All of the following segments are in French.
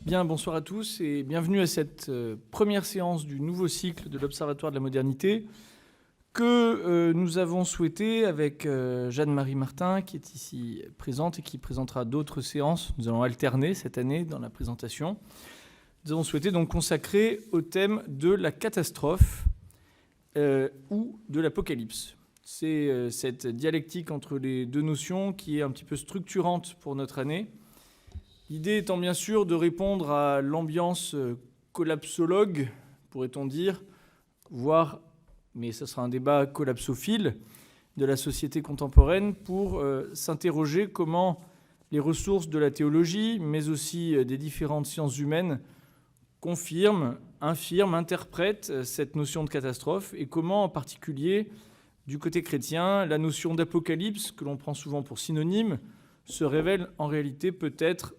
Bien, bonsoir à tous et bienvenue à cette première séance du nouveau cycle de l'Observatoire de la modernité que nous avons souhaité avec Jeanne-Marie Martin qui est ici présente et qui présentera d'autres séances. Nous allons alterner cette année dans la présentation. Nous avons souhaité donc consacrer au thème de la catastrophe ou de l'apocalypse. C'est cette dialectique entre les deux notions qui est un petit peu structurante pour notre année. L'idée étant bien sûr de répondre à l'ambiance collapsologue, pourrait-on dire, voire, mais ce sera un débat collapsophile, de la société contemporaine pour s'interroger comment les ressources de la théologie, mais aussi des différentes sciences humaines, confirment, infirment, interprètent cette notion de catastrophe et comment en particulier, du côté chrétien, la notion d'apocalypse, que l'on prend souvent pour synonyme, se révèle en réalité peut-être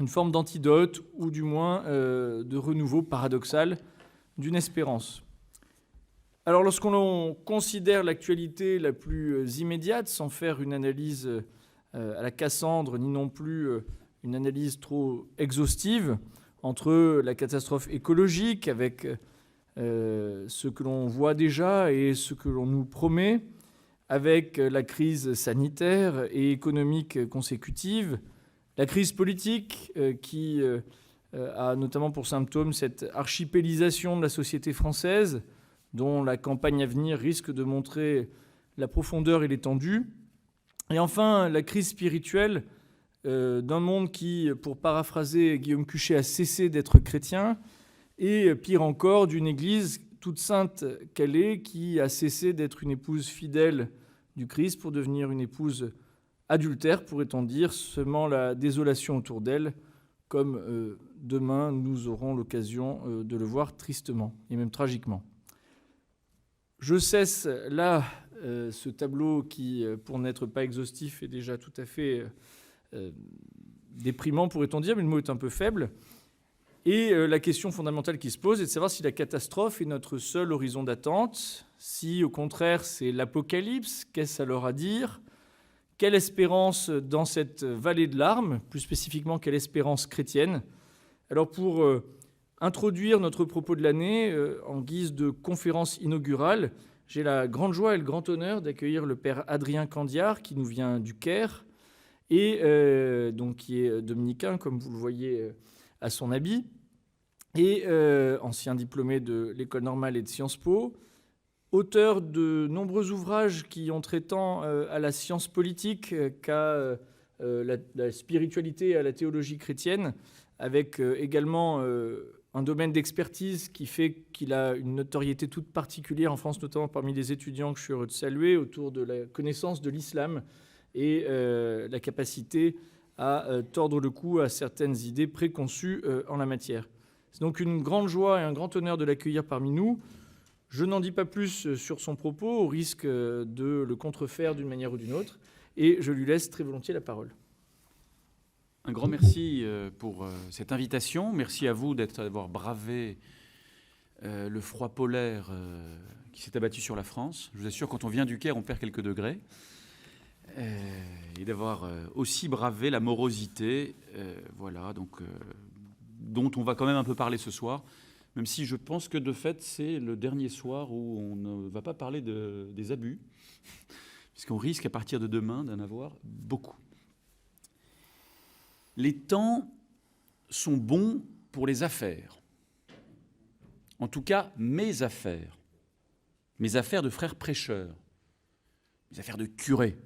une forme d'antidote ou du moins de renouveau paradoxal d'une espérance. Alors lorsqu'on considère l'actualité la plus immédiate, sans faire une analyse à la Cassandre, ni non plus une analyse trop exhaustive, entre la catastrophe écologique avec ce que l'on voit déjà et ce que l'on nous promet, avec la crise sanitaire et économique consécutive, la crise politique qui a notamment pour symptôme cette archipélisation de la société française, dont la campagne à venir risque de montrer la profondeur et l'étendue. Et enfin, la crise spirituelle d'un monde qui, pour paraphraser Guillaume Cuchet, a cessé d'être chrétien, et pire encore, d'une Église toute sainte qu'elle est, qui a cessé d'être une épouse fidèle du Christ pour devenir une épouse adultère, pourrait-on dire, semant la désolation autour d'elle, comme demain nous aurons l'occasion de le voir tristement, et même tragiquement. Je cesse là ce tableau qui, pour n'être pas exhaustif, est déjà tout à fait déprimant, pourrait-on dire, mais le mot est un peu faible. Et la question fondamentale qui se pose est de savoir si la catastrophe est notre seul horizon d'attente, si au contraire c'est l'apocalypse, qu'est-ce alors à dire ? Quelle espérance dans cette vallée de larmes, plus spécifiquement quelle espérance chrétienne ? Alors pour introduire notre propos de l'année en guise de conférence inaugurale, j'ai la grande joie et le grand honneur d'accueillir le père Adrien Candiard qui nous vient du Caire et donc qui est dominicain comme vous le voyez à son habit et ancien diplômé de l'École normale et de Sciences Po, auteur de nombreux ouvrages qui ont traitant à la science politique qu'à la spiritualité et à la théologie chrétienne, avec également un domaine d'expertise qui fait qu'il a une notoriété toute particulière en France, notamment parmi les étudiants que je suis heureux de saluer, autour de la connaissance de l'islam et la capacité à tordre le cou à certaines idées préconçues en la matière. C'est donc une grande joie et un grand honneur de l'accueillir parmi nous. Je n'en dis pas plus sur son propos, au risque de le contrefaire d'une manière ou d'une autre, et je lui laisse très volontiers la parole. Un grand merci pour cette invitation. Merci à vous d'avoir bravé le froid polaire qui s'est abattu sur la France. Je vous assure, quand on vient du Caire, on perd quelques degrés. Et d'avoir aussi bravé la morosité, voilà, donc, dont on va quand même un peu parler ce soir. Même si je pense que de fait, c'est le dernier soir où on ne va pas parler des abus, puisqu'on risque à partir de demain d'en avoir beaucoup. Les temps sont bons pour les affaires. En tout cas, mes affaires de frères prêcheurs, mes affaires de curés.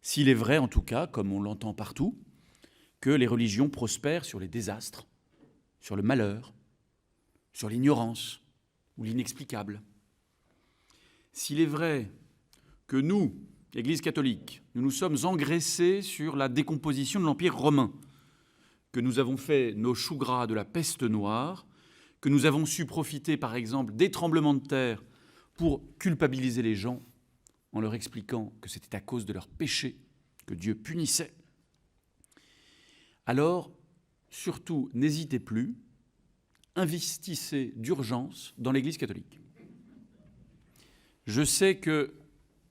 S'il est vrai, en tout cas, comme on l'entend partout, que les religions prospèrent sur les désastres, sur le malheur, sur l'ignorance ou l'inexplicable. S'il est vrai que nous, l'Église catholique, nous nous sommes engraissés sur la décomposition de l'Empire romain, que nous avons fait nos choux gras de la peste noire, que nous avons su profiter, par exemple, des tremblements de terre pour culpabiliser les gens en leur expliquant que c'était à cause de leurs péchés que Dieu punissait, alors, surtout, n'hésitez plus, investissez d'urgence dans l'Église catholique. Je sais que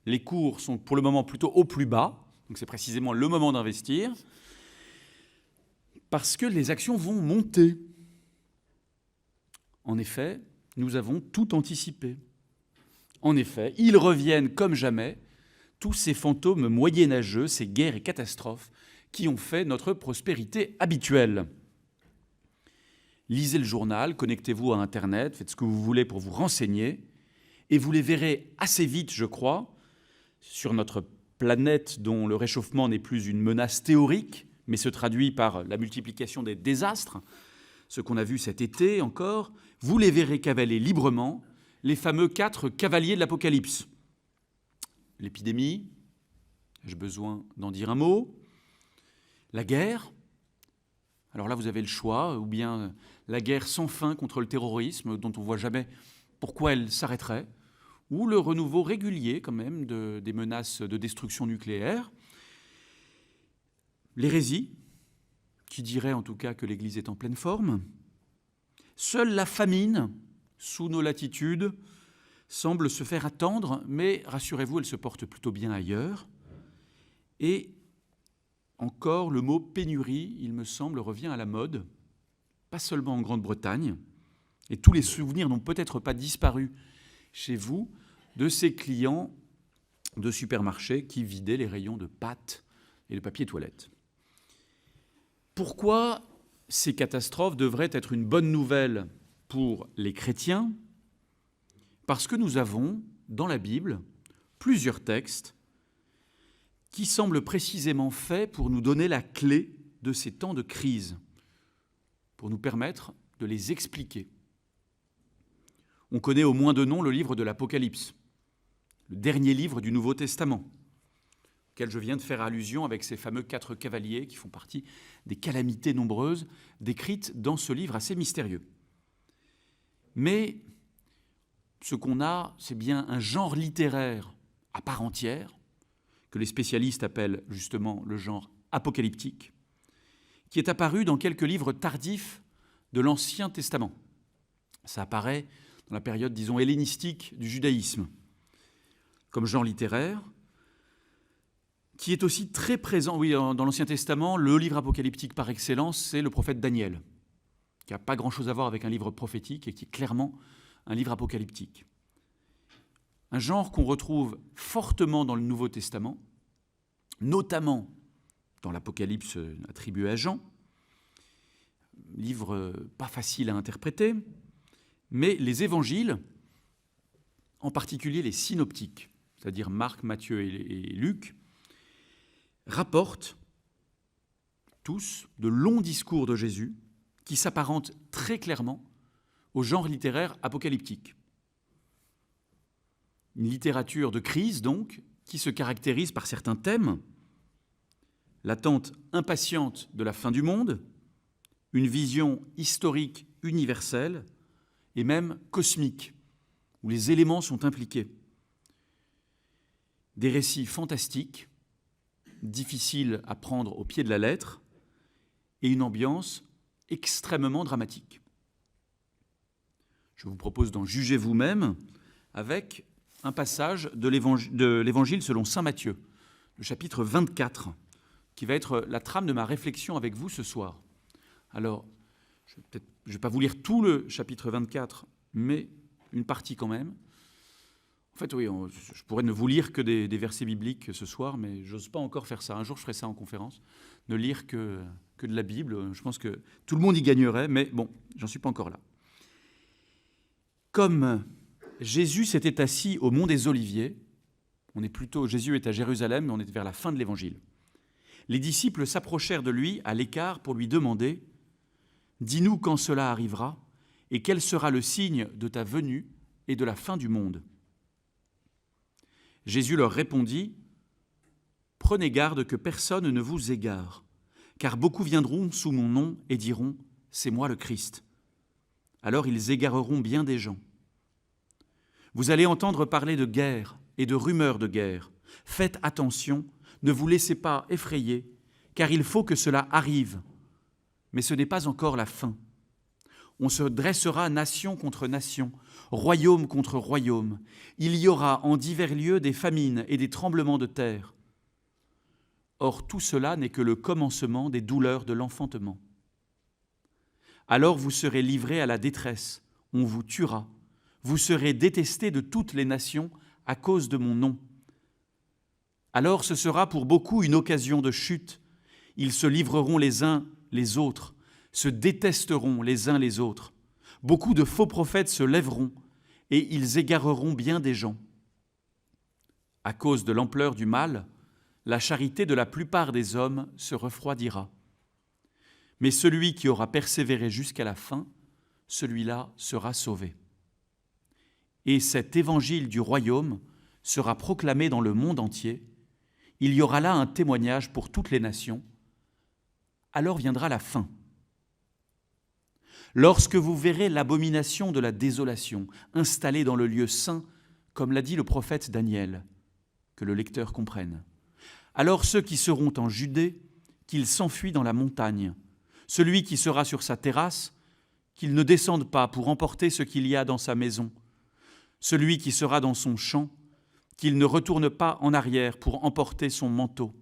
les cours sont pour le moment plutôt au plus bas, donc c'est précisément le moment d'investir. Parce que les actions vont monter. En effet, nous avons tout anticipé. En effet, ils reviennent comme jamais, tous ces fantômes moyenâgeux, ces guerres et catastrophes qui ont fait notre prospérité habituelle. Lisez le journal, connectez-vous à Internet, faites ce que vous voulez pour vous renseigner, et vous les verrez assez vite, je crois, sur notre planète dont le réchauffement n'est plus une menace théorique, mais se traduit par la multiplication des désastres, ce qu'on a vu cet été encore, vous les verrez cavaler librement, les fameux 4 cavaliers de l'Apocalypse. L'épidémie, ai-je besoin d'en dire un mot? La guerre, alors là vous avez le choix, ou bien la guerre sans fin contre le terrorisme, dont on ne voit jamais pourquoi elle s'arrêterait, ou le renouveau régulier quand même des menaces de destruction nucléaire. L'hérésie, qui dirait en tout cas que l'Église est en pleine forme. Seule la famine, sous nos latitudes, semble se faire attendre, mais rassurez-vous, elle se porte plutôt bien ailleurs. Et encore, le mot pénurie, il me semble, revient à la mode, pas seulement en Grande-Bretagne, et tous les souvenirs n'ont peut-être pas disparu chez vous de ces clients de supermarchés qui vidaient les rayons de pâtes et de papier toilette. Pourquoi ces catastrophes devraient être une bonne nouvelle pour les chrétiens? Parce que nous avons, dans la Bible, plusieurs textes qui semblent précisément faits pour nous donner la clé de ces temps de crise, pour nous permettre de les expliquer. On connaît au moins de nom le livre de l'Apocalypse, le dernier livre du Nouveau Testament, auquel je viens de faire allusion avec ces fameux 4 cavaliers qui font partie des calamités nombreuses décrites dans ce livre assez mystérieux. Mais ce qu'on a, c'est bien un genre littéraire à part entière, que les spécialistes appellent justement le genre apocalyptique, qui est apparu dans quelques livres tardifs de l'Ancien Testament. Ça apparaît dans la période, disons, hellénistique du judaïsme, comme genre littéraire, qui est aussi très présent, oui, dans l'Ancien Testament, le livre apocalyptique par excellence, c'est le prophète Daniel, qui n'a pas grand-chose à voir avec un livre prophétique et qui est clairement un livre apocalyptique. Un genre qu'on retrouve fortement dans le Nouveau Testament, notamment dans l'Apocalypse attribué à Jean, livre pas facile à interpréter, mais les évangiles, en particulier les synoptiques, c'est-à-dire Marc, Matthieu et Luc, rapportent tous de longs discours de Jésus qui s'apparentent très clairement au genre littéraire apocalyptique. Une littérature de crise, donc, qui se caractérise par certains thèmes: l'attente impatiente de la fin du monde, une vision historique universelle et même cosmique, où les éléments sont impliqués. Des récits fantastiques, difficiles à prendre au pied de la lettre, et une ambiance extrêmement dramatique. Je vous propose d'en juger vous-même avec un passage de l'Évangile selon saint Matthieu, le chapitre 24, qui va être la trame de ma réflexion avec vous ce soir. Alors, je ne vais pas vous lire tout le chapitre 24, mais une partie quand même. En fait, oui, je pourrais ne vous lire que des versets bibliques ce soir, mais je n'ose pas encore faire ça. Un jour, je ferai ça en conférence, ne lire que de la Bible. Je pense que tout le monde y gagnerait, mais bon, j'en suis pas encore là. Comme Jésus s'était assis au mont des Oliviers, Jésus est à Jérusalem, mais on est vers la fin de l'Évangile. Les disciples s'approchèrent de lui à l'écart pour lui demander « Dis-nous quand cela arrivera, et quel sera le signe de ta venue et de la fin du monde ?» Jésus leur répondit « Prenez garde que personne ne vous égare, car beaucoup viendront sous mon nom et diront « C'est moi le Christ ». Alors ils égareront bien des gens. Vous allez entendre parler de guerre et de rumeurs de guerre. Faites attention, ne vous laissez pas effrayer, car il faut que cela arrive. Mais ce n'est pas encore la fin. On se dressera nation contre nation, royaume contre royaume. Il y aura en divers lieux des famines et des tremblements de terre. Or, tout cela n'est que le commencement des douleurs de l'enfantement. Alors vous serez livrés à la détresse, on vous tuera. Vous serez détestés de toutes les nations à cause de mon nom. Alors ce sera pour beaucoup une occasion de chute. Ils se livreront les uns les autres, se détesteront les uns les autres. Beaucoup de faux prophètes se lèveront et ils égareront bien des gens. À cause de l'ampleur du mal, la charité de la plupart des hommes se refroidira. Mais celui qui aura persévéré jusqu'à la fin, celui-là sera sauvé. Et cet évangile du royaume sera proclamé dans le monde entier. Il y aura là un témoignage pour toutes les nations. Alors viendra la fin. Lorsque vous verrez l'abomination de la désolation installée dans le lieu saint, comme l'a dit le prophète Daniel, que le lecteur comprenne, alors ceux qui seront en Judée, qu'ils s'enfuient dans la montagne, celui qui sera sur sa terrasse, qu'il ne descende pas pour emporter ce qu'il y a dans sa maison, celui qui sera dans son champ, qu'il ne retourne pas en arrière pour emporter son manteau.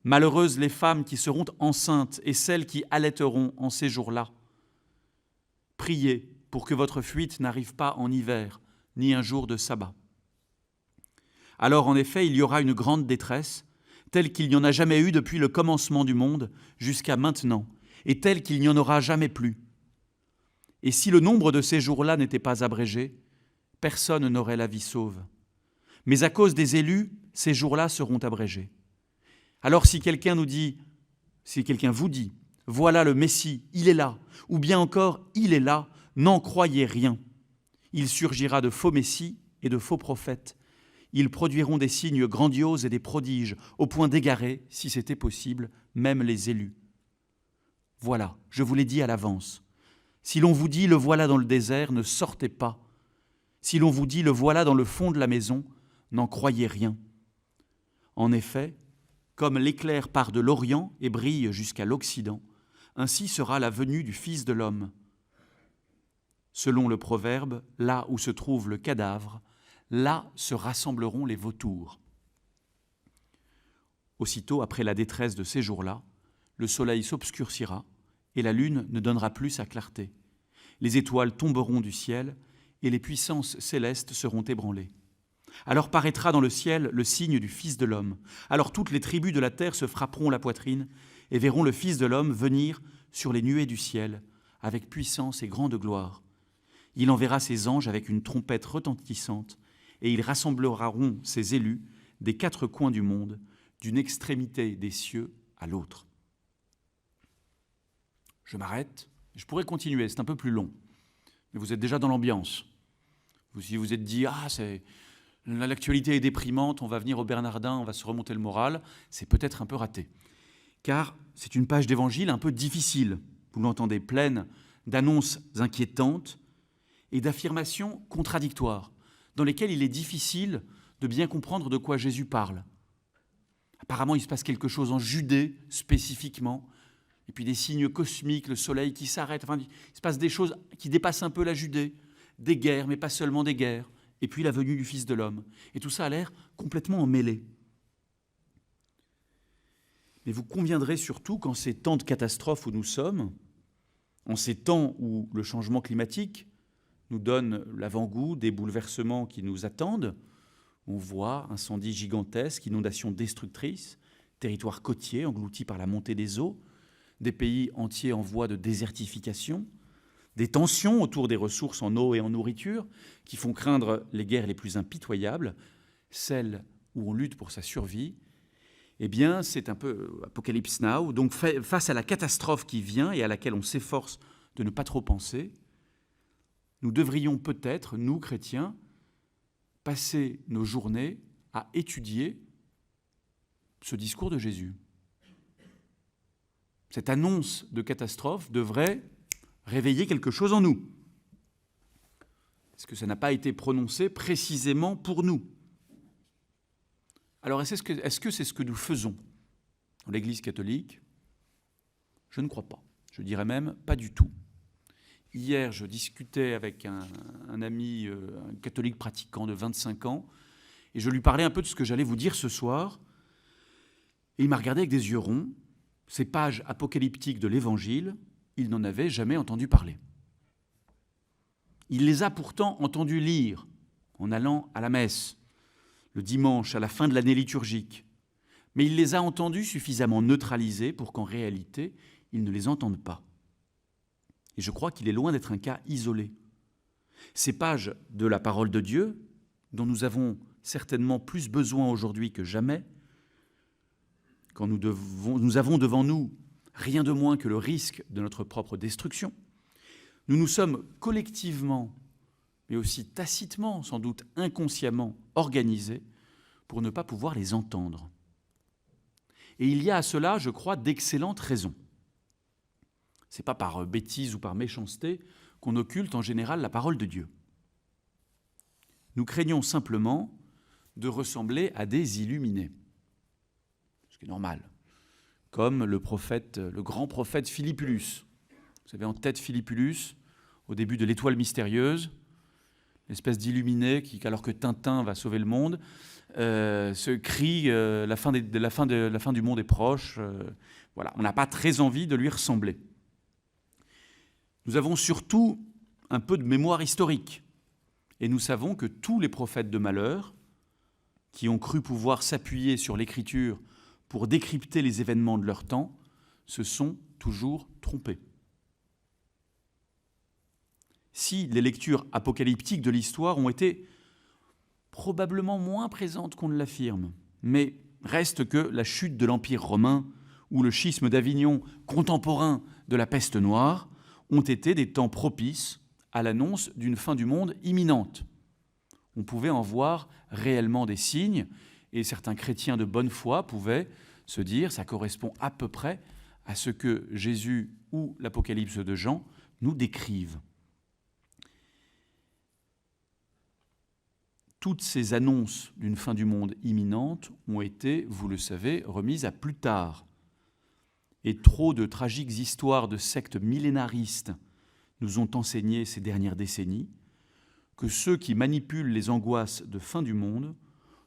Malheureuses les femmes qui seront enceintes et celles qui allaiteront en ces jours-là. Priez pour que votre fuite n'arrive pas en hiver, ni un jour de sabbat. Alors en effet, il y aura une grande détresse, telle qu'il n'y en a jamais eu depuis le commencement du monde jusqu'à maintenant, et telle qu'il n'y en aura jamais plus. Et si le nombre de ces jours-là n'était pas abrégé, personne n'aurait la vie sauve. Mais à cause des élus, ces jours-là seront abrégés. Alors si quelqu'un vous dit, voilà le Messie, il est là, ou bien encore, il est là, n'en croyez rien. Il surgira de faux messies et de faux prophètes. Ils produiront des signes grandioses et des prodiges, au point d'égarer, si c'était possible, même les élus. Voilà, je vous l'ai dit à l'avance. Si l'on vous dit, le voilà dans le désert, ne sortez pas. Si l'on vous dit, le voilà dans le fond de la maison, n'en croyez rien. En effet, comme l'éclair part de l'Orient et brille jusqu'à l'Occident, ainsi sera la venue du Fils de l'homme. Selon le proverbe, là où se trouve le cadavre, là se rassembleront les vautours. Aussitôt, après la détresse de ces jours-là, le soleil s'obscurcira et la lune ne donnera plus sa clarté. Les étoiles tomberont du ciel et les puissances célestes seront ébranlées. Alors paraîtra dans le ciel le signe du Fils de l'homme. Alors toutes les tribus de la terre se frapperont la poitrine et verront le Fils de l'homme venir sur les nuées du ciel avec puissance et grande gloire. Il enverra ses anges avec une trompette retentissante et ils rassembleront ses élus des 4 coins du monde, d'une extrémité des cieux à l'autre. Je m'arrête. Je pourrais continuer, c'est un peu plus long. Mais vous êtes déjà dans l'ambiance. Si vous êtes dit, l'actualité est déprimante, on va venir au Bernardin, on va se remonter le moral, c'est peut-être un peu raté. Car c'est une page d'évangile un peu difficile, vous l'entendez, pleine d'annonces inquiétantes et d'affirmations contradictoires, dans lesquelles il est difficile de bien comprendre de quoi Jésus parle. Apparemment, il se passe quelque chose en Judée, spécifiquement, et puis des signes cosmiques, le soleil qui s'arrête, il se passe des choses qui dépassent un peu la Judée, des guerres, mais pas seulement des guerres, et puis la venue du Fils de l'homme. Et tout ça a l'air complètement emmêlé. Mais vous conviendrez surtout qu'en ces temps de catastrophe où nous sommes, en ces temps où le changement climatique nous donne l'avant-goût des bouleversements qui nous attendent, on voit incendies gigantesques, inondations destructrices, territoires côtiers engloutis par la montée des eaux, des pays entiers en voie de désertification, des tensions autour des ressources en eau et en nourriture qui font craindre les guerres les plus impitoyables, celles où on lutte pour sa survie. Eh bien, c'est un peu Apocalypse Now. Donc, face à la catastrophe qui vient et à laquelle on s'efforce de ne pas trop penser, nous devrions peut-être, nous, chrétiens, passer nos journées à étudier ce discours de Jésus. Cette annonce de catastrophe devrait réveiller quelque chose en nous. Est-ce que ça n'a pas été prononcé précisément pour nous? Alors, est-ce que c'est ce que nous faisons dans l'Église catholique? Je ne crois pas. Je dirais même pas du tout. Hier, je discutais avec un ami un catholique pratiquant de 25 ans, et je lui parlais un peu de ce que j'allais vous dire ce soir, et il m'a regardé avec des yeux ronds. Ces pages apocalyptiques de l'Évangile, il n'en avait jamais entendu parler. Il les a pourtant entendus lire en allant à la messe, le dimanche à la fin de l'année liturgique. Mais il les a entendus suffisamment neutralisés pour qu'en réalité, ils ne les entendent pas. Et je crois qu'il est loin d'être un cas isolé. Ces pages de la parole de Dieu, dont nous avons certainement plus besoin aujourd'hui que jamais, quand nous avons devant nous rien de moins que le risque de notre propre destruction, nous nous sommes collectivement, mais aussi tacitement, sans doute inconsciemment, organisés pour ne pas pouvoir les entendre. Et il y a à cela, je crois, d'excellentes raisons. Ce n'est pas par bêtise ou par méchanceté qu'on occulte en général la parole de Dieu. Nous craignons simplement de ressembler à des illuminés, ce qui est normal, comme le grand prophète Philippulus. Vous savez en tête Philippulus, au début de l'Étoile mystérieuse, l'espèce d'illuminé qui, alors que Tintin va sauver le monde, se crie la fin du monde est proche. Voilà, on n'a pas très envie de lui ressembler. Nous avons surtout un peu de mémoire historique. Et nous savons que tous les prophètes de malheur, qui ont cru pouvoir s'appuyer sur l'Écriture pour décrypter les événements de leur temps, se sont toujours trompés. Si les lectures apocalyptiques de l'histoire ont été probablement moins présentes qu'on ne l'affirme, mais reste que la chute de l'Empire romain ou le schisme d'Avignon contemporain de la peste noire ont été des temps propices à l'annonce d'une fin du monde imminente. On pouvait en voir réellement des signes, et certains chrétiens de bonne foi pouvaient se dire ça correspond à peu près à ce que Jésus ou l'Apocalypse de Jean nous décrivent. Toutes ces annonces d'une fin du monde imminente ont été, vous le savez, remises à plus tard. Et trop de tragiques histoires de sectes millénaristes nous ont enseigné ces dernières décennies que ceux qui manipulent les angoisses de fin du monde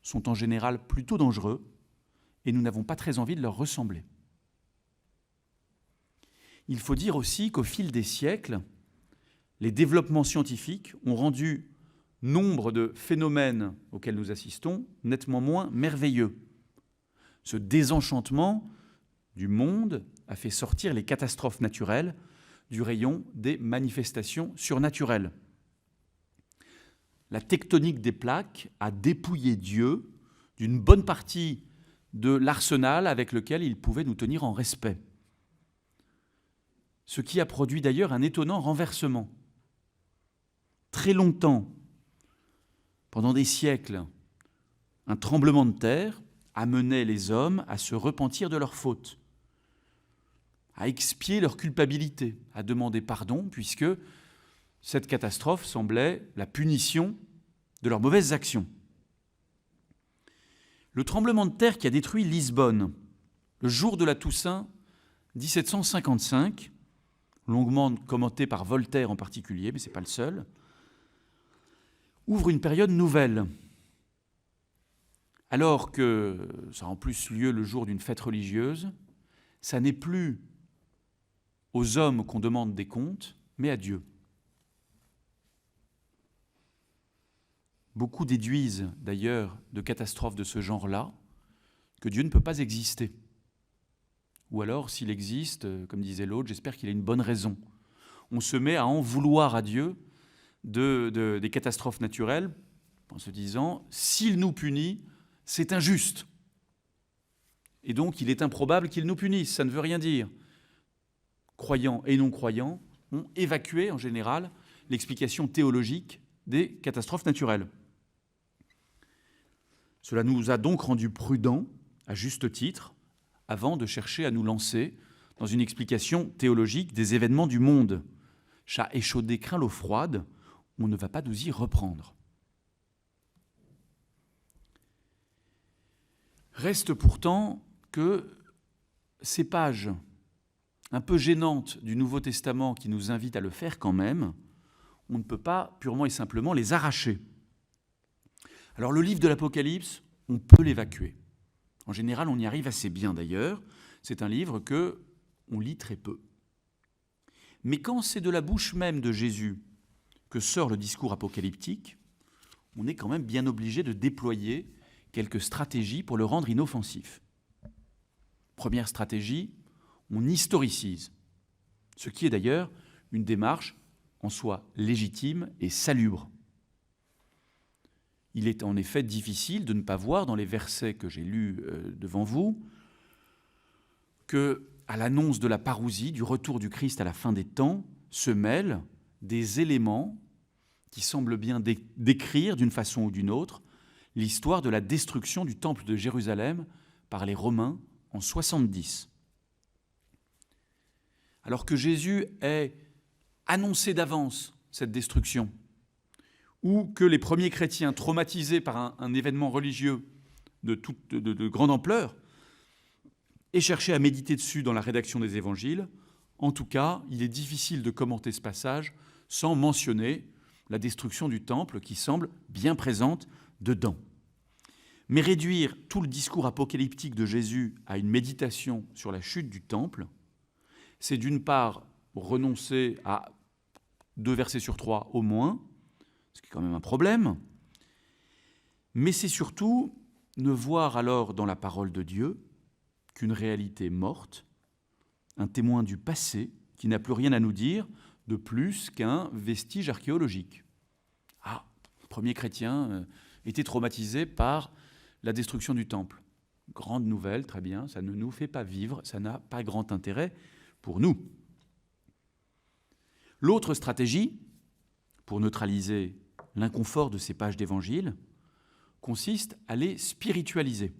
sont en général plutôt dangereux et nous n'avons pas très envie de leur ressembler. Il faut dire aussi qu'au fil des siècles, les développements scientifiques ont rendu nombre de phénomènes auxquels nous assistons nettement moins merveilleux. Ce désenchantement du monde a fait sortir les catastrophes naturelles du rayon des manifestations surnaturelles. La tectonique des plaques a dépouillé Dieu d'une bonne partie de l'arsenal avec lequel il pouvait nous tenir en respect. Ce qui a produit d'ailleurs un étonnant renversement. Très longtemps, pendant des siècles, un tremblement de terre amenait les hommes à se repentir de leurs fautes, à expier leur culpabilité, à demander pardon, puisque cette catastrophe semblait la punition de leurs mauvaises actions. Le tremblement de terre qui a détruit Lisbonne, le jour de la Toussaint 1755, longuement commenté par Voltaire en particulier, mais ce n'est pas le seul, ouvre une période nouvelle. Alors que ça a en plus lieu le jour d'une fête religieuse, ça n'est plus aux hommes qu'on demande des comptes, mais à Dieu. Beaucoup déduisent d'ailleurs de catastrophes de ce genre-là que Dieu ne peut pas exister. Ou alors, s'il existe, comme disait l'autre, j'espère qu'il a une bonne raison. On se met à en vouloir à Dieu des catastrophes naturelles en se disant « s'il nous punit, c'est injuste ». Et donc, il est improbable qu'il nous punisse, ça ne veut rien dire. Croyants et non-croyants ont évacué, en général, l'explication théologique des catastrophes naturelles. Cela nous a donc rendus prudents, à juste titre, avant de chercher à nous lancer dans une explication théologique des événements du monde. Chat échaudé craint l'eau froide, on ne va pas nous y reprendre. Reste pourtant que ces pages un peu gênantes du Nouveau Testament qui nous invitent à le faire quand même, on ne peut pas purement et simplement les arracher. Alors le livre de l'Apocalypse, on peut l'évacuer. En général, on y arrive assez bien d'ailleurs. C'est un livre qu'on lit très peu. Mais quand c'est de la bouche même de Jésus que sort le discours apocalyptique, on est quand même bien obligé de déployer quelques stratégies pour le rendre inoffensif. Première stratégie, on historicise, ce qui est d'ailleurs une démarche en soi légitime et salubre. Il est en effet difficile de ne pas voir dans les versets que j'ai lus devant vous que, à l'annonce de la parousie, du retour du Christ à la fin des temps, se mêlent des éléments qui semblent bien décrire d'une façon ou d'une autre l'histoire de la destruction du temple de Jérusalem par les Romains en 70. Alors que Jésus ait annoncé d'avance cette destruction, ou que les premiers chrétiens, traumatisés par un événement religieux de grande ampleur, aient cherché à méditer dessus dans la rédaction des évangiles, en tout cas, il est difficile de commenter ce passage sans mentionner la destruction du temple qui semble bien présente dedans. Mais réduire tout le discours apocalyptique de Jésus à une méditation sur la chute du temple, c'est d'une part renoncer à 2 versets sur 3 au moins, ce qui est quand même un problème, mais c'est surtout ne voir alors dans la parole de Dieu qu'une réalité morte, un témoin du passé qui n'a plus rien à nous dire de plus qu'un vestige archéologique. Ah, les premiers chrétiens étaient traumatisés par la destruction du temple. Grande nouvelle, très bien, ça ne nous fait pas vivre, ça n'a pas grand intérêt pour nous. L'autre stratégie, pour neutraliser l'inconfort de ces pages d'évangile, consiste à les spiritualiser,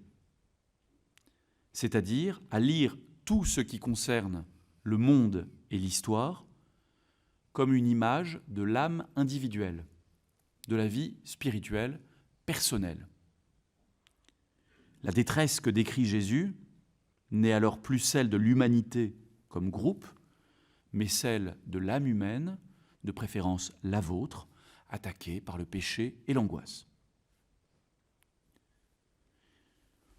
c'est-à-dire à lire tout ce qui concerne le monde et l'histoire comme une image de l'âme individuelle, de la vie spirituelle personnelle. La détresse que décrit Jésus n'est alors plus celle de l'humanité comme groupe, mais celle de l'âme humaine, de préférence la vôtre, attaquée par le péché et l'angoisse.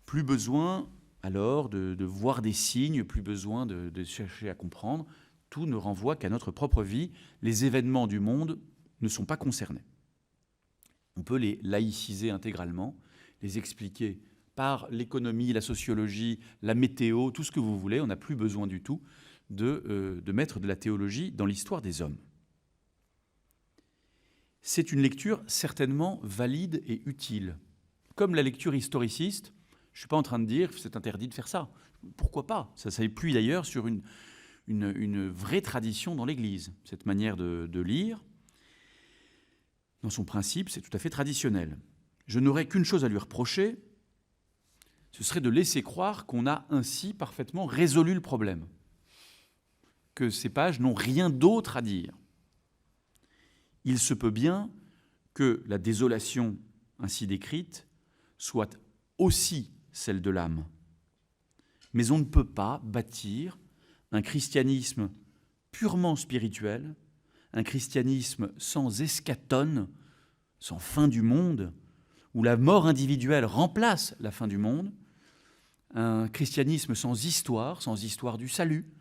Plus besoin alors de voir des signes, plus besoin de chercher à comprendre, tout ne renvoie qu'à notre propre vie. Les événements du monde ne sont pas concernés. On peut les laïciser intégralement, les expliquer par l'économie, la sociologie, la météo, tout ce que vous voulez. On n'a plus besoin du tout de mettre de la théologie dans l'histoire des hommes. C'est une lecture certainement valide et utile. Comme la lecture historiciste, je ne suis pas en train de dire que c'est interdit de faire ça. Pourquoi pas? Ça s'appuie d'ailleurs sur une vraie tradition dans l'Église. Cette manière de lire, dans son principe, c'est tout à fait traditionnel. Je n'aurais qu'une chose à lui reprocher, ce serait de laisser croire qu'on a ainsi parfaitement résolu le problème, que ces pages n'ont rien d'autre à dire. Il se peut bien que la désolation ainsi décrite soit aussi celle de l'âme. Mais on ne peut pas bâtir un christianisme purement spirituel, un christianisme sans eschatone, sans fin du monde, où la mort individuelle remplace la fin du monde, un christianisme sans histoire du salut,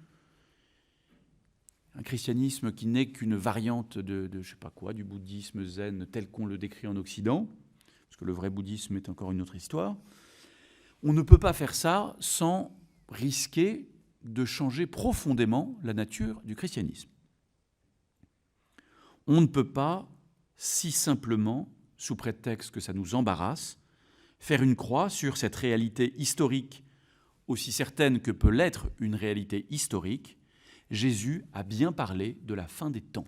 un christianisme qui n'est qu'une variante de je sais pas quoi, du bouddhisme zen tel qu'on le décrit en Occident, parce que le vrai bouddhisme est encore une autre histoire. On ne peut pas faire ça sans risquer de changer profondément la nature du christianisme. On ne peut pas si simplement, sous prétexte que ça nous embarrasse, faire une croix sur cette réalité historique, aussi certaine que peut l'être une réalité historique. Jésus a bien parlé de la fin des temps.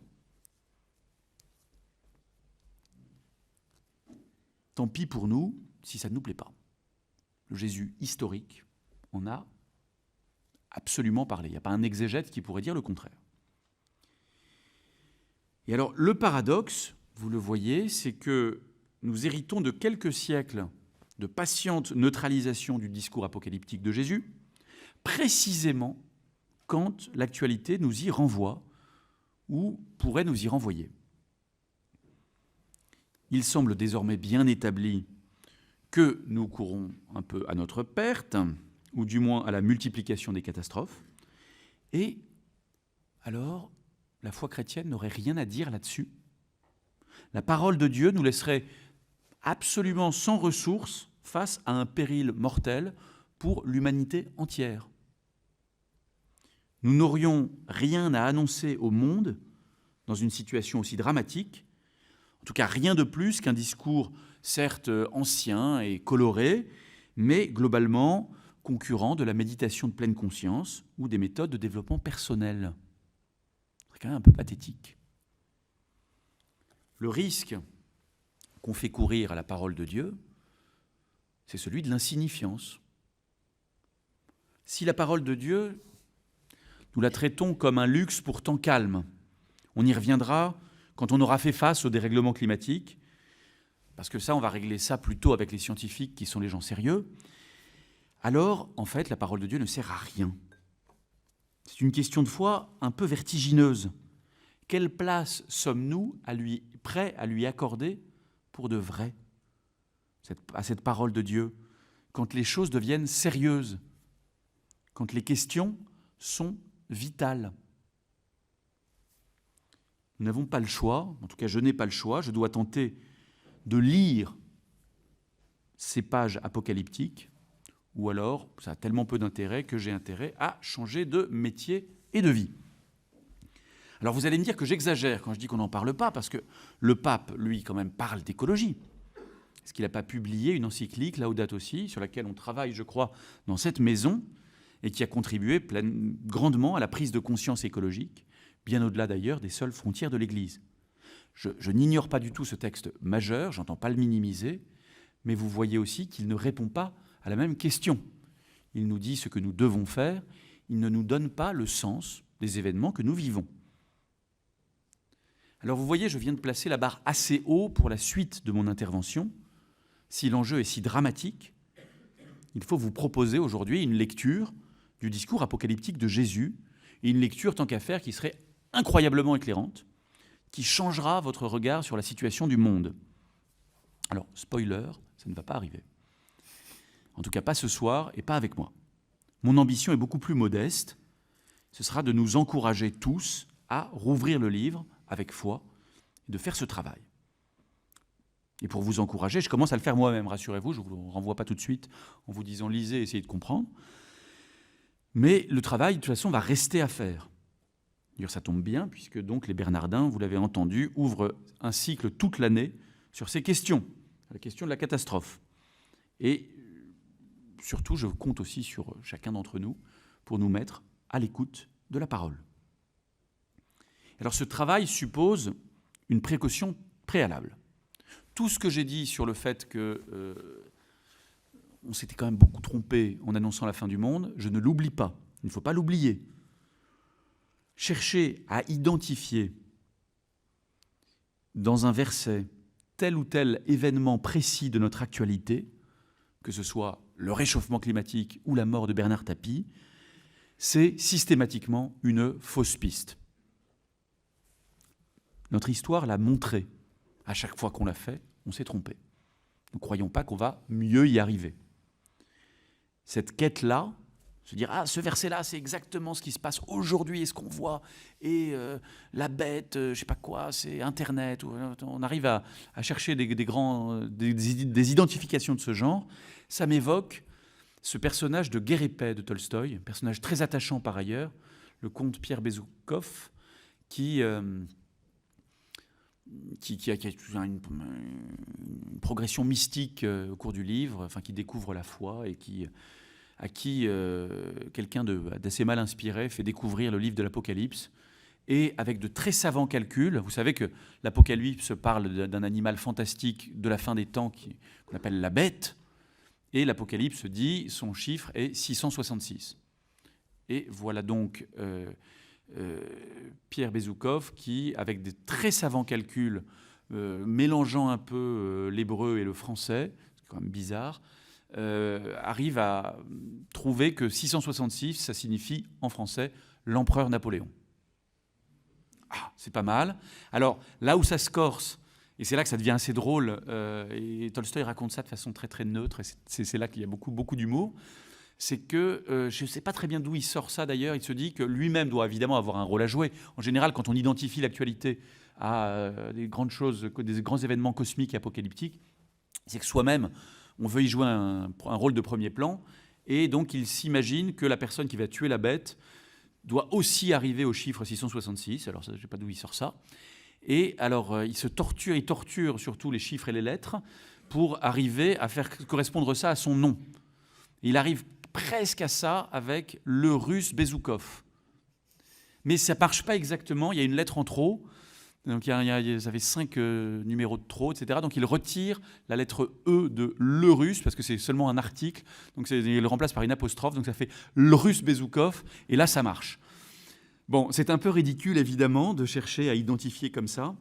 Tant pis pour nous si ça ne nous plaît pas. Le Jésus historique en a absolument parlé. Il n'y a pas un exégète qui pourrait dire le contraire. Et alors, le paradoxe, vous le voyez, c'est que nous héritons de quelques siècles de patiente neutralisation du discours apocalyptique de Jésus, précisément quand l'actualité nous y renvoie ou pourrait nous y renvoyer. Il semble désormais bien établi que nous courons un peu à notre perte, ou du moins à la multiplication des catastrophes. Et alors, la foi chrétienne n'aurait rien à dire là-dessus. La parole de Dieu nous laisserait absolument sans ressources face à un péril mortel pour l'humanité entière. Nous n'aurions rien à annoncer au monde dans une situation aussi dramatique, en tout cas rien de plus qu'un discours certes ancien et coloré, mais globalement concurrent de la méditation de pleine conscience ou des méthodes de développement personnel. C'est quand même un peu pathétique. Le risque qu'on fait courir à la parole de Dieu, c'est celui de l'insignifiance. Si la parole de Dieu, nous la traitons comme un luxe pourtant calme, on y reviendra quand on aura fait face au dérèglement climatique, parce que ça, on va régler ça plutôt avec les scientifiques qui sont les gens sérieux, alors, en fait, la parole de Dieu ne sert à rien. C'est une question de foi un peu vertigineuse. Quelle place sommes-nous prêts à lui accorder pour de vrai à cette parole de Dieu, quand les choses deviennent sérieuses, quand les questions sont vitales? Nous n'avons pas le choix, en tout cas je n'ai pas le choix, je dois tenter de lire ces pages apocalyptiques, ou alors ça a tellement peu d'intérêt que j'ai intérêt à changer de métier et de vie. Alors vous allez me dire que j'exagère quand je dis qu'on n'en parle pas, parce que le pape, lui, quand même, parle d'écologie. Est-ce qu'il n'a pas publié une encyclique, Laudato Si, sur laquelle on travaille, je crois, dans cette maison, et qui a contribué grandement à la prise de conscience écologique, bien au-delà d'ailleurs des seules frontières de l'Église. Je n'ignore pas du tout ce texte majeur, j'entends pas le minimiser, mais vous voyez aussi qu'il ne répond pas à la même question. Il nous dit ce que nous devons faire, il ne nous donne pas le sens des événements que nous vivons. Alors vous voyez, je viens de placer la barre assez haut pour la suite de mon intervention. Si l'enjeu est si dramatique, il faut vous proposer aujourd'hui une lecture du discours apocalyptique de Jésus, et une lecture, tant qu'à faire, qui serait incroyablement éclairante, qui changera votre regard sur la situation du monde. Alors, spoiler, ça ne va pas arriver. En tout cas, pas ce soir et pas avec moi. Mon ambition est beaucoup plus modeste. Ce sera de nous encourager tous à rouvrir le livre avec foi et de faire ce travail. Et pour vous encourager, je commence à le faire moi-même, rassurez-vous, je ne vous le renvoie pas tout de suite en vous disant lisez, essayez de comprendre. Mais le travail, de toute façon, va rester à faire. D'ailleurs, ça tombe bien, puisque donc les Bernardins, vous l'avez entendu, ouvrent un cycle toute l'année sur ces questions, la question de la catastrophe. Et surtout, je compte aussi sur chacun d'entre nous pour nous mettre à l'écoute de la parole. Alors ce travail suppose une précaution préalable. Tout ce que j'ai dit sur le fait que on s'était quand même beaucoup trompé en annonçant la fin du monde, je ne l'oublie pas. Il ne faut pas l'oublier. Chercher à identifier dans un verset tel ou tel événement précis de notre actualité, que ce soit le réchauffement climatique ou la mort de Bernard Tapie, c'est systématiquement une fausse piste. Notre histoire l'a montré. À chaque fois qu'on l'a fait, on s'est trompé. Ne croyons pas qu'on va mieux y arriver. Cette quête-là, se dire « Ah, ce verset-là, c'est exactement ce qui se passe aujourd'hui et ce qu'on voit. Et la bête, je ne sais pas quoi, c'est Internet. » On arrive à chercher des identifications de ce genre. Ça m'évoque ce personnage de Guerre et Paix de Tolstoï, un personnage très attachant par ailleurs, le comte Pierre Bezoukov, qui a une progression mystique au cours du livre, enfin, qui découvre la foi et à qui quelqu'un d'assez mal inspiré fait découvrir le livre de l'Apocalypse, et avec de très savants calculs. Vous savez que l'Apocalypse parle d'un animal fantastique de la fin des temps qu'on appelle la bête, et l'Apocalypse dit son chiffre est 666. Et voilà donc Pierre Bezoukov qui, avec des très savants calculs, mélangeant un peu l'hébreu et le français, c'est quand même bizarre, arrive à trouver que 666, ça signifie en français l'empereur Napoléon. Ah, c'est pas mal. Alors, là où ça se corse, et c'est là que ça devient assez drôle, et Tolstoï raconte ça de façon très très neutre, et c'est là qu'il y a beaucoup d'humour, c'est que, je ne sais pas très bien d'où il sort ça d'ailleurs, il se dit que lui-même doit évidemment avoir un rôle à jouer. En général, quand on identifie l'actualité à des grandes choses, des grands événements cosmiques et apocalyptiques, c'est que soi-même, on veut y jouer un rôle de premier plan, et donc il s'imagine que la personne qui va tuer la bête doit aussi arriver au chiffre 666, alors je ne sais pas d'où il sort ça, et alors il torture surtout les chiffres et les lettres pour arriver à faire correspondre ça à son nom. Et il arrive presque à ça avec le russe Bezoukov. Mais ça ne marche pas exactement, il y a une lettre en trop, donc ça fait 5 numéros de trop, etc. Donc il retire la lettre E de le russe, parce que c'est seulement un article, donc il le remplace par une apostrophe, donc ça fait le russe Bezoukov, et là ça marche. Bon, c'est un peu ridicule évidemment de chercher à identifier comme ça.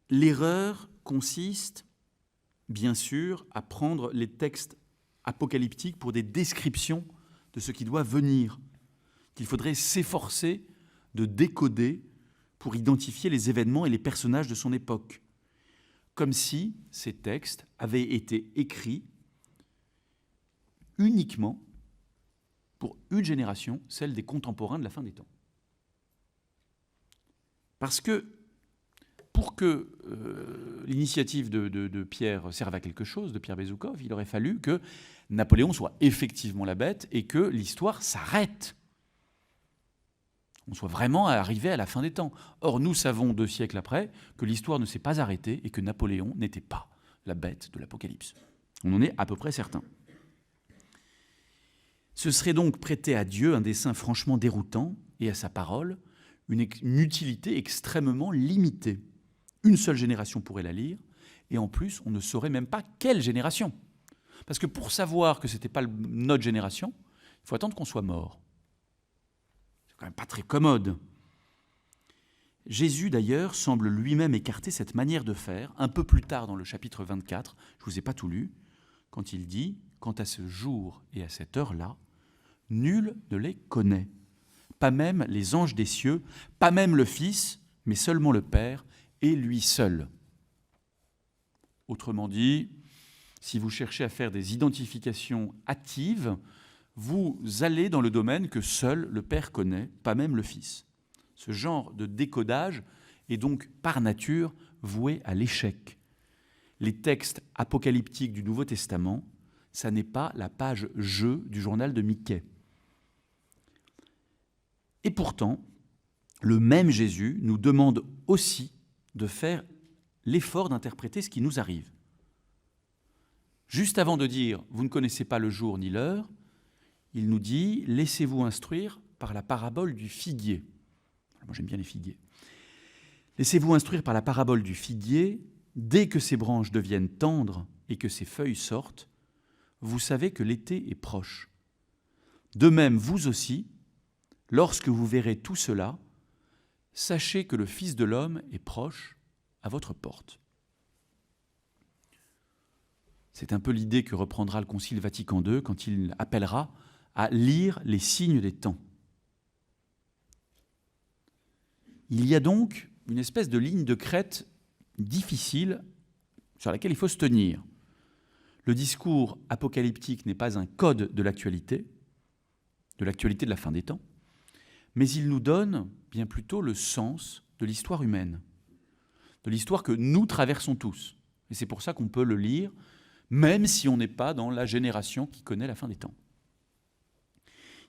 L'erreur consiste, bien sûr, à prendre les textes apocalyptiques pour des descriptions de ce qui doit venir, qu'il faudrait s'efforcer de décoder pour identifier les événements et les personnages de son époque, comme si ces textes avaient été écrits uniquement pour une génération, celle des contemporains de la fin des temps. Parce que pour que l'initiative de Pierre serve à quelque chose, de Pierre Bezoukov, il aurait fallu que Napoléon soit effectivement la bête et que l'histoire s'arrête. On soit vraiment arrivé à la fin des temps. Or, nous savons 2 siècles après que l'histoire ne s'est pas arrêtée et que Napoléon n'était pas la bête de l'Apocalypse. On en est à peu près certain. Ce serait donc prêter à Dieu un dessein franchement déroutant et à sa parole une utilité extrêmement limitée. Une seule génération pourrait la lire, et en plus, on ne saurait même pas quelle génération. Parce que pour savoir que ce n'était pas notre génération, il faut attendre qu'on soit mort. C'est quand même pas très commode. Jésus, d'ailleurs, semble lui-même écarter cette manière de faire, un peu plus tard dans le chapitre 24, je ne vous ai pas tout lu, quand il dit « Quant à ce jour et à cette heure-là, nul ne les connaît, pas même les anges des cieux, pas même le Fils, mais seulement le Père, et lui seul. » Autrement dit, si vous cherchez à faire des identifications hâtives, vous allez dans le domaine que seul le Père connaît, pas même le Fils. Ce genre de décodage est donc par nature voué à l'échec. Les textes apocalyptiques du Nouveau Testament, ça n'est pas la page « jeu » du journal de Mickey. Et pourtant, le même Jésus nous demande aussi de faire l'effort d'interpréter ce qui nous arrive. Juste avant de dire « vous ne connaissez pas le jour ni l'heure », il nous dit « laissez-vous instruire par la parabole du figuier ». Moi j'aime bien les figuiers. « Laissez-vous instruire par la parabole du figuier, dès que ses branches deviennent tendres et que ses feuilles sortent, vous savez que l'été est proche. De même, vous aussi, lorsque vous verrez tout cela, sachez que le Fils de l'homme est proche à votre porte. » C'est un peu l'idée que reprendra le Concile Vatican II quand il appellera à lire les signes des temps. Il y a donc une espèce de ligne de crête difficile sur laquelle il faut se tenir. Le discours apocalyptique n'est pas un code de l'actualité de la fin des temps, mais il nous donne bien plutôt le sens de l'histoire humaine, de l'histoire que nous traversons tous. Et c'est pour ça qu'on peut le lire, même si on n'est pas dans la génération qui connaît la fin des temps.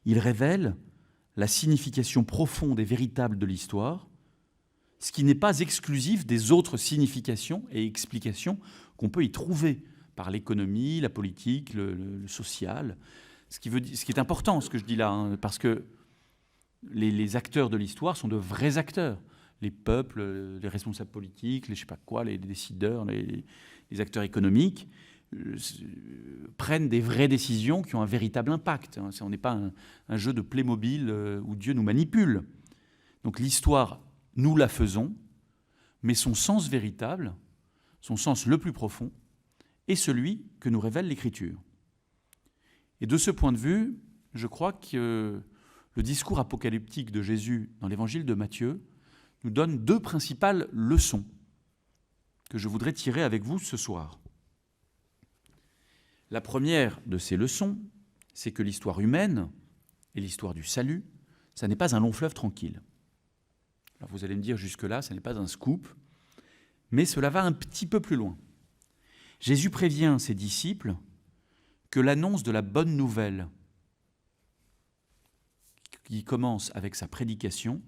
Il révèle la signification profonde et véritable de l'histoire, ce qui n'est pas exclusif des autres significations et explications qu'on peut y trouver par l'économie, la politique, le social. Ce qui est important, ce que je dis là, hein, parce que les acteurs de l'histoire sont de vrais acteurs. Les peuples, les responsables politiques, les je sais pas quoi, les décideurs, les acteurs économiques prennent des vraies décisions qui ont un véritable impact. On n'est pas un jeu de Playmobil où Dieu nous manipule. Donc l'histoire, nous la faisons, mais son sens véritable, son sens le plus profond, est celui que nous révèle l'Écriture. Et de ce point de vue, je crois que le discours apocalyptique de Jésus dans l'évangile de Matthieu nous donne 2 principales leçons que je voudrais tirer avec vous ce soir. La première de ces leçons, c'est que l'histoire humaine et l'histoire du salut, ça n'est pas un long fleuve tranquille. Alors vous allez me dire jusque-là, ça n'est pas un scoop, mais cela va un petit peu plus loin. Jésus prévient ses disciples que l'annonce de la bonne nouvelle, qui commence avec sa prédication,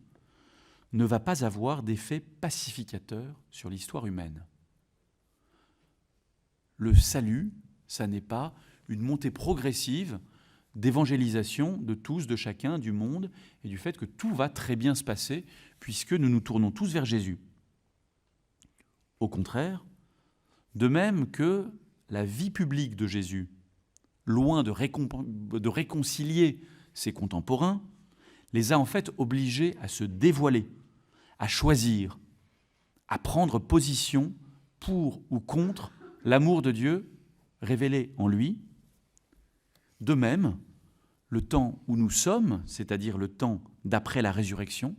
ne va pas avoir d'effet pacificateur sur l'histoire humaine. Le salut, ça n'est pas une montée progressive d'évangélisation de tous, de chacun, du monde, et du fait que tout va très bien se passer, puisque nous nous tournons tous vers Jésus. Au contraire, de même que la vie publique de Jésus, loin de réconcilier ses contemporains, les a en fait obligés à se dévoiler, à choisir, à prendre position pour ou contre l'amour de Dieu révélé en lui. De même, le temps où nous sommes, c'est-à-dire le temps d'après la résurrection,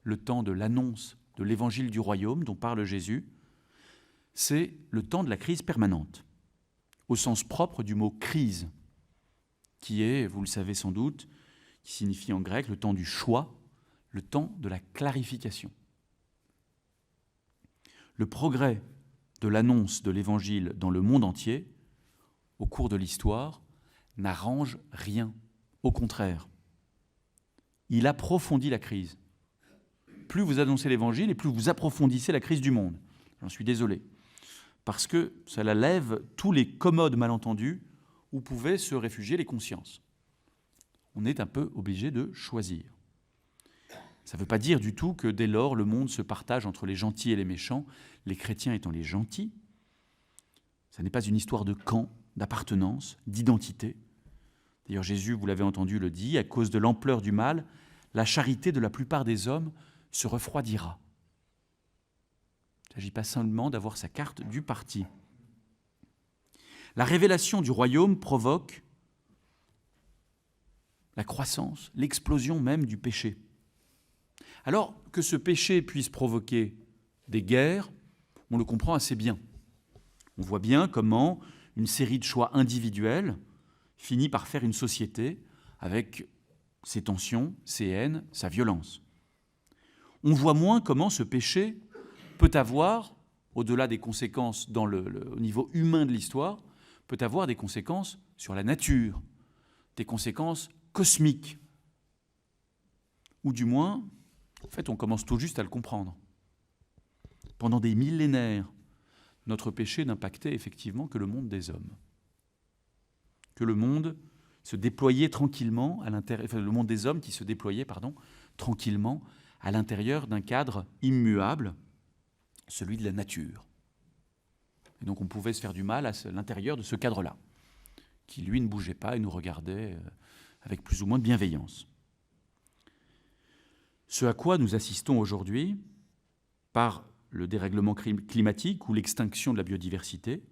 le temps de l'annonce de l'évangile du royaume dont parle Jésus, c'est le temps de la crise permanente, au sens propre du mot crise, qui est, vous le savez sans doute, qui signifie en grec le temps du choix, le temps de la clarification. Le progrès de l'annonce de l'évangile dans le monde entier, au cours de l'histoire, n'arrange rien. Au contraire, il approfondit la crise. Plus vous annoncez l'évangile et plus vous approfondissez la crise du monde. J'en suis désolé. Parce que cela lève tous les commodes malentendus où pouvaient se réfugier les consciences. On est un peu obligé de choisir. Ça ne veut pas dire du tout que dès lors, le monde se partage entre les gentils et les méchants, les chrétiens étant les gentils. Ça n'est pas une histoire de camp, d'appartenance, d'identité. D'ailleurs, Jésus, vous l'avez entendu, le dit, à cause de l'ampleur du mal, la charité de la plupart des hommes se refroidira. Il ne s'agit pas seulement d'avoir sa carte du parti. La révélation du royaume provoque la croissance, l'explosion même du péché. Alors que ce péché puisse provoquer des guerres, on le comprend assez bien. On voit bien comment une série de choix individuels finit par faire une société avec ses tensions, ses haines, sa violence. On voit moins comment ce péché peut avoir, au-delà des conséquences au niveau humain de l'histoire, peut avoir des conséquences sur la nature, des conséquences cosmiques. Ou du moins, en fait, on commence tout juste à le comprendre. Pendant des millénaires, notre péché n'impactait effectivement que le monde des hommes. Que le monde se déployait tranquillement à l'intérieur, le monde des hommes qui se déployait, tranquillement à l'intérieur d'un cadre immuable, celui de la nature. Et donc on pouvait se faire du mal à l'intérieur de ce cadre-là, qui lui ne bougeait pas et nous regardait avec plus ou moins de bienveillance. Ce à quoi nous assistons aujourd'hui, par le dérèglement climatique ou l'extinction de la biodiversité,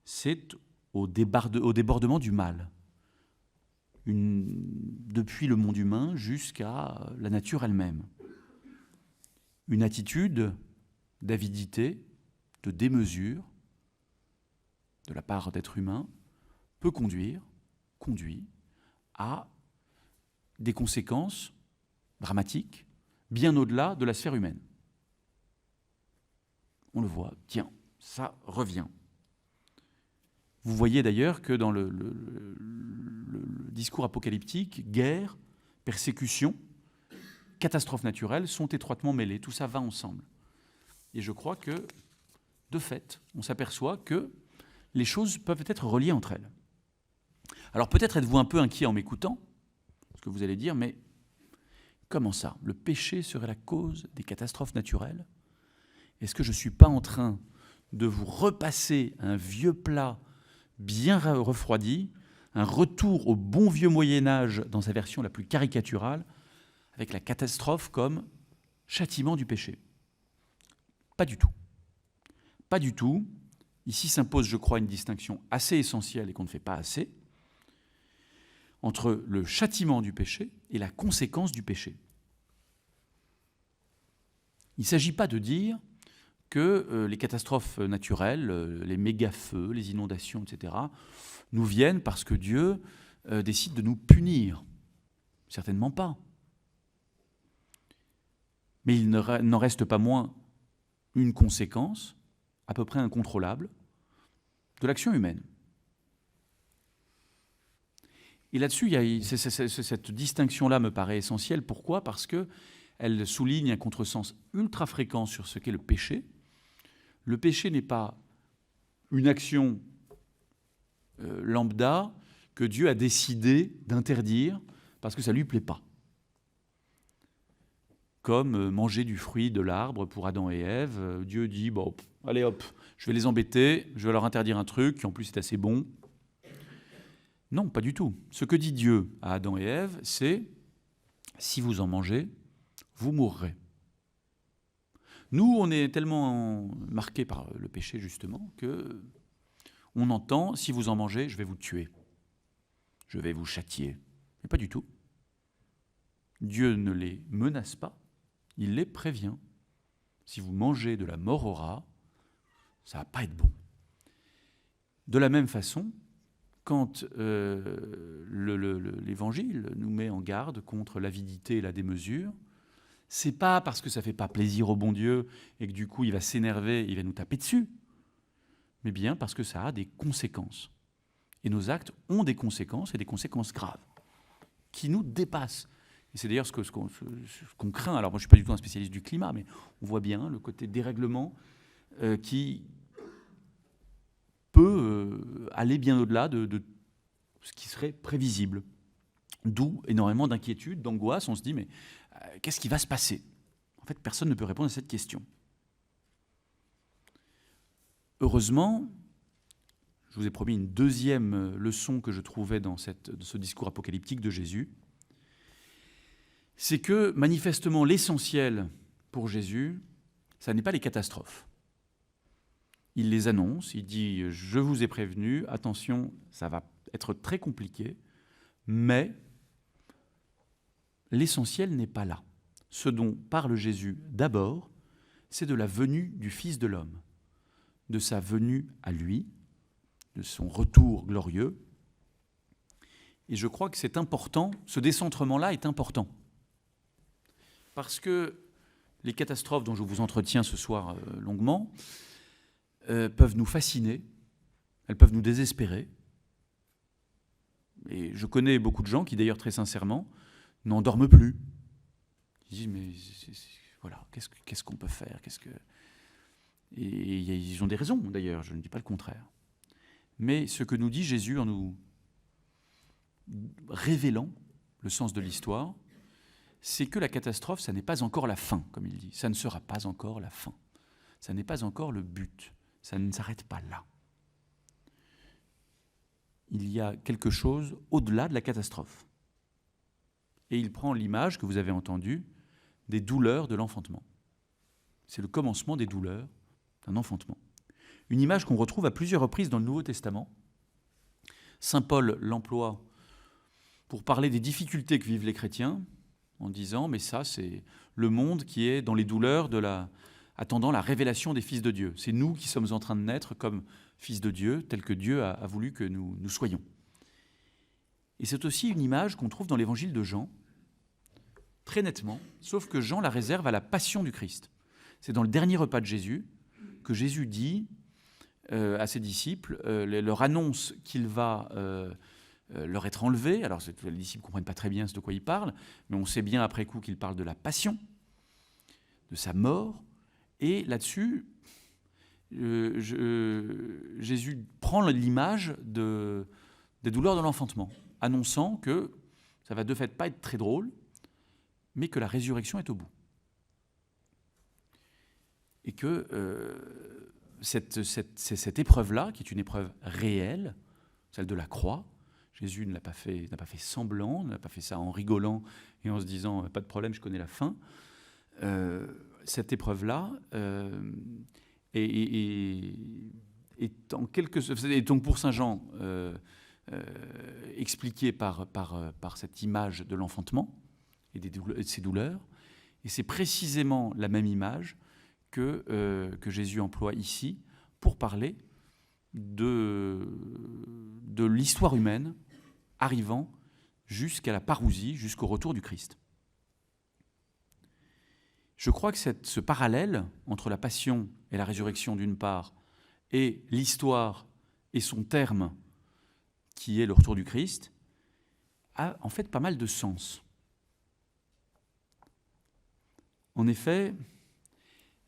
c'est au débordement du mal, depuis le monde humain jusqu'à la nature elle-même. Une attitude d'avidité, de démesure, de la part d'êtres humains, conduit à des conséquences dramatiques, bien au-delà de la sphère humaine. On le voit, tiens, ça revient. Vous voyez d'ailleurs que dans le discours apocalyptique, guerre, persécution, catastrophes naturelles sont étroitement mêlées. Tout ça va ensemble. Et je crois que, de fait, on s'aperçoit que les choses peuvent être reliées entre elles. Alors peut-être êtes-vous un peu inquiet en m'écoutant, parce que vous allez dire, mais comment ça? Le péché serait la cause des catastrophes naturelles? Est-ce que je ne suis pas en train de vous repasser un vieux plat bien refroidi, un retour au bon vieux Moyen-Âge dans sa version la plus caricaturale, avec la catastrophe comme châtiment du péché? Pas du tout. Pas du tout. Ici s'impose, je crois, une distinction assez essentielle et qu'on ne fait pas assez, entre le châtiment du péché et la conséquence du péché. Il ne s'agit pas de dire que les catastrophes naturelles, les méga-feux, les inondations, etc., nous viennent parce que Dieu décide de nous punir. Certainement pas. Mais il n'en reste pas moins une conséquence, à peu près incontrôlable, de l'action humaine. Et là-dessus, cette distinction-là me paraît essentielle. Pourquoi ? Parce qu'elle souligne un contresens ultra fréquent sur ce qu'est le péché. Le péché n'est pas une action lambda que Dieu a décidé d'interdire parce que ça ne lui plaît pas. Comme manger du fruit de l'arbre pour Adam et Ève. Dieu dit, bon, allez hop, je vais les embêter, je vais leur interdire un truc qui en plus est assez bon. Non, pas du tout. Ce que dit Dieu à Adam et Ève, c'est « si vous en mangez, vous mourrez ». Nous, on est tellement marqués par le péché, justement, qu'on entend « si vous en mangez, je vais vous tuer, je vais vous châtier ». Mais pas du tout. Dieu ne les menace pas, il les prévient. Si vous mangez de la mort au rat, ça ne va pas être bon. De la même façon, quand l'Évangile nous met en garde contre l'avidité et la démesure, c'est pas parce que ça fait pas plaisir au bon Dieu et que du coup il va s'énerver, il va nous taper dessus, mais bien parce que ça a des conséquences. Et nos actes ont des conséquences et des conséquences graves qui nous dépassent. Et c'est d'ailleurs ce qu'on craint. Alors moi je suis pas du tout un spécialiste du climat, mais on voit bien le côté dérèglement qui peut aller bien au-delà de ce qui serait prévisible. D'où énormément d'inquiétude, d'angoisse. On se dit, mais qu'est-ce qui va se passer ? En fait, personne ne peut répondre à cette question. Heureusement, je vous ai promis une deuxième leçon que je trouvais dans ce discours apocalyptique de Jésus. C'est que, manifestement, l'essentiel pour Jésus, ça n'est pas les catastrophes. Il les annonce, il dit « je vous ai prévenu, attention, ça va être très compliqué, mais l'essentiel n'est pas là. Ce dont parle Jésus d'abord, c'est de la venue du Fils de l'homme, de sa venue à lui, de son retour glorieux. Et je crois que c'est important, ce décentrement-là est important, parce que les catastrophes dont je vous entretiens ce soir longuement, peuvent nous fasciner, elles peuvent nous désespérer. Et je connais beaucoup de gens qui, d'ailleurs, très sincèrement, n'en dorment plus. Ils disent, mais voilà, qu'est-ce qu'on peut faire ? Et ils ont des raisons, d'ailleurs, je ne dis pas le contraire. Mais ce que nous dit Jésus en nous révélant le sens de l'histoire, c'est que la catastrophe, ça n'est pas encore la fin, comme il dit. Ça ne sera pas encore la fin. Ça n'est pas encore le but. Ça ne s'arrête pas là. Il y a quelque chose au-delà de la catastrophe. Et il prend l'image que vous avez entendue des douleurs de l'enfantement. C'est le commencement des douleurs d'un enfantement. Une image qu'on retrouve à plusieurs reprises dans le Nouveau Testament. Saint Paul l'emploie pour parler des difficultés que vivent les chrétiens, en disant « mais ça, c'est le monde qui est dans les douleurs attendant la révélation des fils de Dieu. C'est nous qui sommes en train de naître comme fils de Dieu, tel que Dieu a voulu que nous soyons. » Et c'est aussi une image qu'on trouve dans l'évangile de Jean, très nettement, sauf que Jean la réserve à la passion du Christ. C'est dans le dernier repas de Jésus que Jésus dit à ses disciples, leur annonce qu'il va leur être enlevé. Alors les disciples ne comprennent pas très bien de quoi il parle, mais on sait bien après coup qu'il parle de la passion, de sa mort. Et là-dessus, Jésus prend l'image des douleurs de l'enfantement, annonçant que ça va de fait pas être très drôle, mais que la résurrection est au bout. Et que cette épreuve-là, qui est une épreuve réelle, celle de la croix, Jésus n'a pas fait semblant, n'a pas fait ça en rigolant et en se disant « pas de problème, je connais la fin ». Cette épreuve-là est en quelque sorte, et donc pour saint Jean, expliquée par cette image de l'enfantement et de ses douleurs, et c'est précisément la même image que Jésus emploie ici pour parler de l'histoire humaine arrivant jusqu'à la parousie, jusqu'au retour du Christ. Je crois que ce parallèle entre la passion et la résurrection d'une part, et l'histoire et son terme, qui est le retour du Christ, a en fait pas mal de sens. En effet,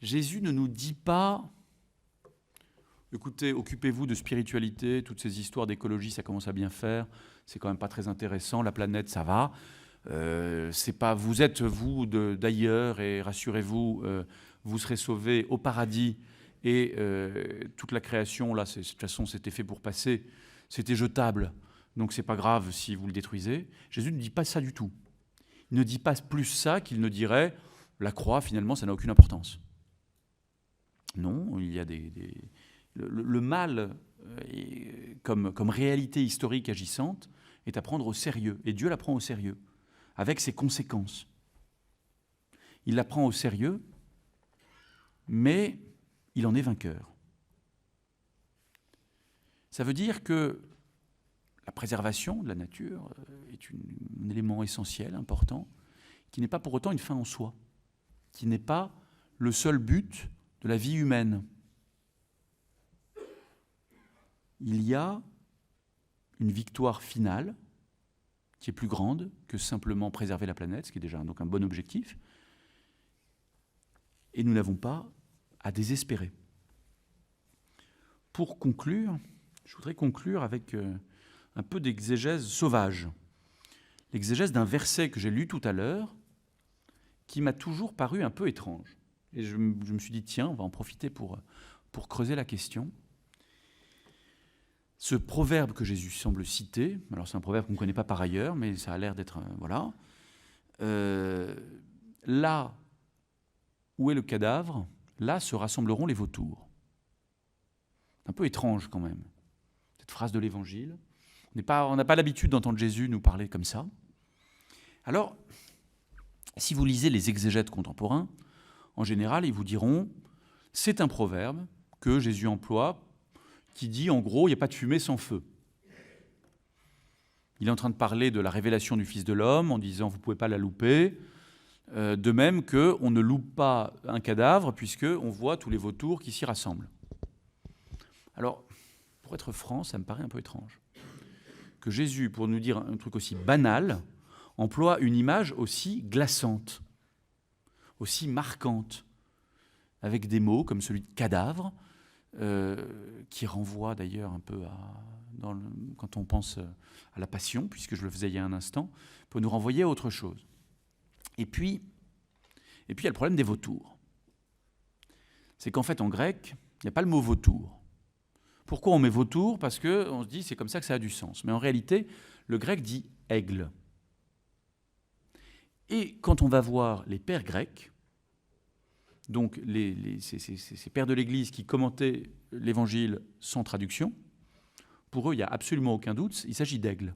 Jésus ne nous dit pas « Écoutez, occupez-vous de spiritualité, toutes ces histoires d'écologie, ça commence à bien faire, c'est quand même pas très intéressant, la planète, ça va. C'est pas, vous êtes, vous, d'ailleurs, et rassurez-vous, vous serez sauvés au paradis, et toute la création, là, de toute façon, c'était fait pour passer, c'était jetable, donc c'est pas grave si vous le détruisez. » Jésus ne dit pas ça du tout. Il ne dit pas plus ça qu'il ne dirait « La croix, finalement, ça n'a aucune importance. » Non, il y a le mal comme réalité historique agissante est à prendre au sérieux. Et Dieu la prend au sérieux, avec ses conséquences. Il la prend au sérieux, mais il en est vainqueur. Ça veut dire que la préservation de la nature est un élément essentiel, important, qui n'est pas pour autant une fin en soi, qui n'est pas le seul but de la vie humaine. Il y a une victoire finale qui est plus grande que simplement préserver la planète, ce qui est déjà donc un bon objectif. Et nous n'avons pas à désespérer. Pour conclure, je voudrais conclure avec un peu d'exégèse sauvage. L'exégèse d'un verset que j'ai lu tout à l'heure, qui m'a toujours paru un peu étrange. Et je me suis dit, tiens, on va en profiter pour creuser la question. Ce proverbe que Jésus semble citer, alors c'est un proverbe qu'on ne connaît pas par ailleurs, mais ça a l'air d'être... voilà. Là où est le cadavre, là se rassembleront les vautours. Un peu étrange quand même, cette phrase de l'Évangile. On n'a pas l'habitude d'entendre Jésus nous parler comme ça. Alors, si vous lisez les exégètes contemporains, en général, ils vous diront, c'est un proverbe que Jésus emploie qui dit, en gros, il n'y a pas de fumée sans feu. Il est en train de parler de la révélation du Fils de l'homme en disant, vous ne pouvez pas la louper. De même qu'on ne loupe pas un cadavre puisqu'on voit tous les vautours qui s'y rassemblent. Alors, pour être franc, ça me paraît un peu étrange. Que Jésus, pour nous dire un truc aussi banal, emploie une image aussi glaçante, aussi marquante, avec des mots comme celui de cadavre, qui renvoie d'ailleurs un peu quand on pense à la passion, puisque je le faisais il y a un instant, peut nous renvoyer à autre chose. Et puis il y a le problème des vautours. C'est qu'en fait, en grec, il n'y a pas le mot vautour. Pourquoi on met vautour ? Parce qu'on se dit c'est comme ça que ça a du sens. Mais en réalité, le grec dit aigle. Et quand on va voir les pères grecs, donc ces pères de l'Église qui commentaient l'Évangile sans traduction, pour eux, il n'y a absolument aucun doute, il s'agit d'aigle.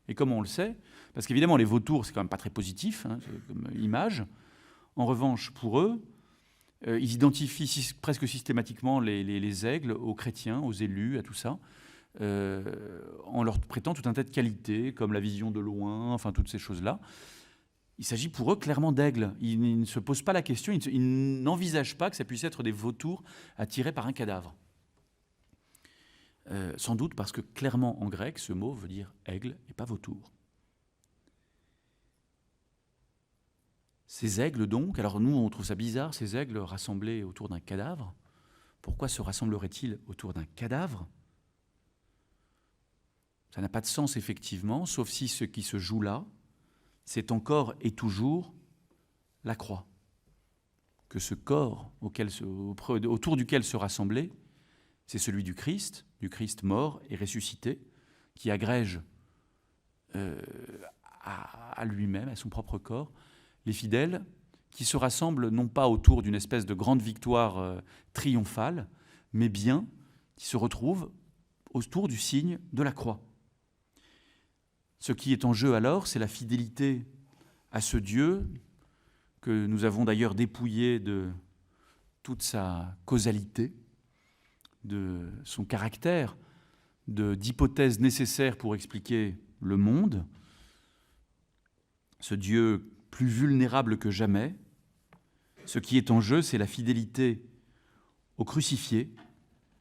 Et comment on le sait ? Parce qu'évidemment, les vautours, c'est quand même pas très positif, comme image. En revanche, pour eux, ils identifient presque systématiquement les aigles aux chrétiens, aux élus, à tout ça, en leur prêtant tout un tas de qualités, comme la vision de loin, enfin toutes ces choses-là. Il s'agit pour eux clairement d'aigles. Ils ne se posent pas la question, ils n'envisagent pas que ça puisse être des vautours attirés par un cadavre. Sans doute parce que clairement en grec, ce mot veut dire aigle et pas vautour. Ces aigles donc, alors nous on trouve ça bizarre, ces aigles rassemblés autour d'un cadavre. Pourquoi se rassembleraient-ils autour d'un cadavre ? Ça n'a pas de sens effectivement, sauf si ce qui se joue là, c'est encore et toujours la croix. Que ce corps autour duquel se rassembler, c'est celui du Christ mort et ressuscité, qui agrège à lui-même, à son propre corps, les fidèles qui se rassemblent non pas autour d'une espèce de grande victoire triomphale, mais bien qui se retrouvent autour du signe de la croix. Ce qui est en jeu alors, c'est la fidélité à ce Dieu que nous avons d'ailleurs dépouillé de toute sa causalité, de son caractère, d'hypothèses nécessaires pour expliquer le monde, ce Dieu plus vulnérable que jamais. Ce qui est en jeu, c'est la fidélité au crucifié,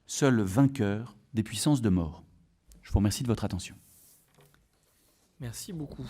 seul vainqueur des puissances de mort. Je vous remercie de votre attention. Merci beaucoup.